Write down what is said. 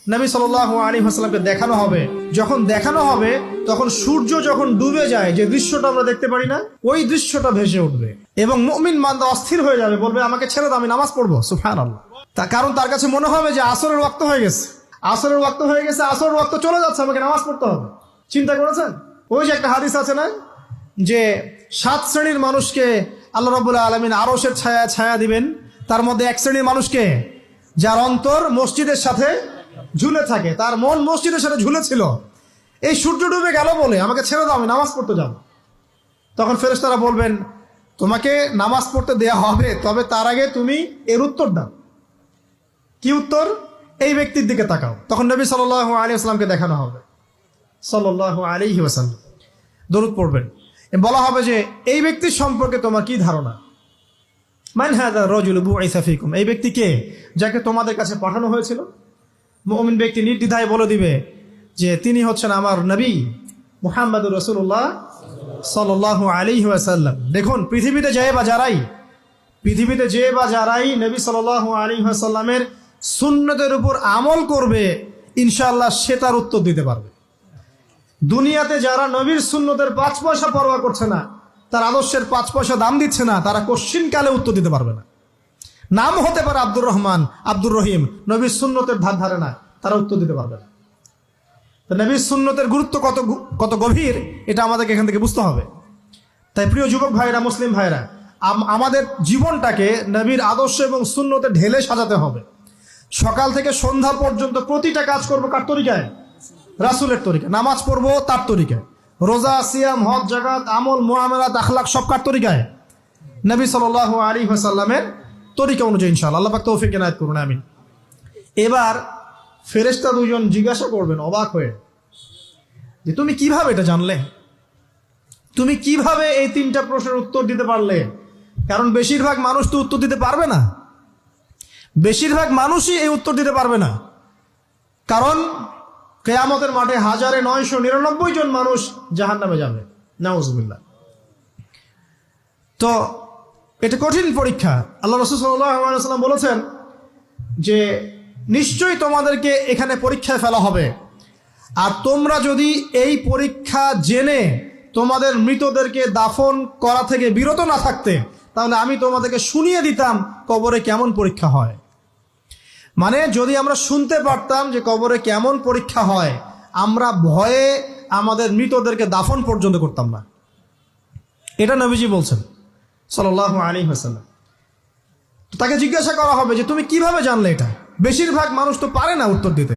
নবী সাল্লাল্লাহু আলাইহি ওয়াসাল্লামকে দেখানো হবে। যখন দেখানো হবে তখন সূর্য যখন ডুবে যায়, যে দৃশ্যটা আমরা দেখতে পারি না, ওই দৃশ্যটা ভেসে উঠবে এবং মুমিন বান্দা অস্থির হয়ে যাবে, বলবে আমাকে ছেড়ে দাও, আমি নামাজ পড়বো। সুবহানাল্লাহ। কারণ তার কাছে মনে হবে যে আসরের ওয়াক্ত হয়ে গেছে, আসরের ওয়াক্ত হয়ে গেছে, আসরের ওয়াক্ত চলে যাচ্ছে, আমাকে নামাজ পড়তে হবে। চিন্তা করেছেন? ওই যে একটা হাদিস আছে না, যে 7 শ্রেণীর মানুষকে আল্লাহ রাব্বুল আলামিন আরশের ছায়া দিবেন। তার মধ্যে এক শ্রেণীর মানুষকে, যার অন্তর মসজিদের সাথে ঝুলে থাকে, তার মন মসজিদের সাথে ঝুলেছিল। এই সূর্য ডুবে গেল বলে আমাকে ছেড়ে দাও, আমি নামাজ পড়তে যাব। তখন ফেরেশতারা বলবেন, তোমাকে নামাজ পড়তে দেয়া হবে, তবে তার আগে তুমি এর উত্তর দাও। কি উত্তর? এই ব্যক্তির দিকে তাকাও। তখন নবী সাল্লাল্লাহু আলাইহি ওয়াসাল্লামকে দেখানো হবে, সাল্লাল্লাহু আলাইহি ওয়াসাল্লাম দরুদ পড়বেন। বলা হবে যে এই ব্যক্তির সম্পর্কে তোমার কি ধারণা? মান হাযা রাজুলু বুইসা ফীকুম, এই ব্যক্তি কে, যাকে তোমাদের কাছে পাঠানো হয়েছিল? মুমিন ব্যক্তি নির্দ্বিধায় বলে দিবে যে তিনি হচ্ছেন আমার নবী মুহাম্মদুর রাসূলুল্লাহ সাল্লাল্লাহু আলাইহি ওয়াসাল্লাম। দেখুন, পৃথিবীতে যে বা যারাই নবী সাল্লাল্লাহু আলাইহি ওয়াসাল্লামের সুন্নতের উপর আমল করবে, ইনশাআল্লাহ সে তার উত্তর দিতে পারবে। দুনিয়াতে যারা নবীর সুন্নতের 5 পয়সা পরোয়া করছে না, তার আদর্শের 5 পয়সা দাম দিচ্ছে না, তারা কোশ্চিনকালে উত্তর দিতে পারবে না। নাম হতে পারে আব্দুর রহমান, আব্দুর রহিম, নবীর সুন্নতের ধার ধারে না, তারা উত্তর দিতে পারবে না। তো নবীর সুন্নতের গুরুত্ব কত গভীর, এটা আমাদেরকে এখান থেকে বুঝতে হবে। তাই প্রিয় যুবক ভাইরা, মুসলিম ভাইরা, আমাদের জীবনটাকে নবীর আদর্শ এবং সুন্নতে ঢেলে সাজাতে হবে। সকাল থেকে সন্ধ্যা পর্যন্ত প্রতিটা কাজ করবো কার তরিকায়? রাসূলের তরিকা। নামাজ পড়বো তার তরিকায়, রোজা, সিয়াম, হজ, যাকাত, আমল, মুআমালাত, আখলাক সব কার তরিকায়? নবী সাল্লাল্লাহু আলাইহি ওয়াসাল্লামের তরিকা অনুযায়ী ইনশাআল্লাহ। আল্লাহ পাক তৌফিক এনায়েত করুন, আমিন। এবার ফেরেশতা দুজন জিজ্ঞাসা করবেন অবাক হয়ে, যে তুমি কিভাবে এটা জানলে? তুমি কিভাবে এই 3টা প্রশ্নের উত্তর দিতে পারলে? কারণ বেশিরভাগ মানুষ তো উত্তর দিতে পারবে না, বেশিরভাগ মানুষই এই উত্তর দিতে পারবে না। কারণ কিয়ামতের মাঠে 1999 জন মানুষ জাহান্নামে যাবে, নাউজুবিল্লাহ। তো এটা কঠিন পরীক্ষা। আল্লাহ রাসূল সাল্লাল্লাহু আলাইহি ওয়াসাল্লাম বলেছেন যে নিশ্চয়ই তোমাদেরকে এখানে পরীক্ষায় ফেলা হবে, আর তোমরা যদি এই পরীক্ষা জেনে তোমাদের মৃতদেরকে দাফন করা থেকে বিরত না থাকতে, তাহলে আমি তোমাদেরকে শুনিয়ে দিতাম কবরে কেমন পরীক্ষা হয়। মানে যদি আমরা শুনতে পারতাম যে কবরে কেমন পরীক্ষা হয়, আমরা ভয়ে আমাদের মৃতদেরকে দাফন পর্যন্ত করতাম না। এটা নবীজি বলছেন সাল্লাল্লাহু আলাইহি ওয়াসাল্লাম। তাকে জিজ্ঞাসা করা হবে যে তুমি কিভাবে জানলে এটা? বেশিরভাগ মানুষ তো পারে না উত্তর দিতে।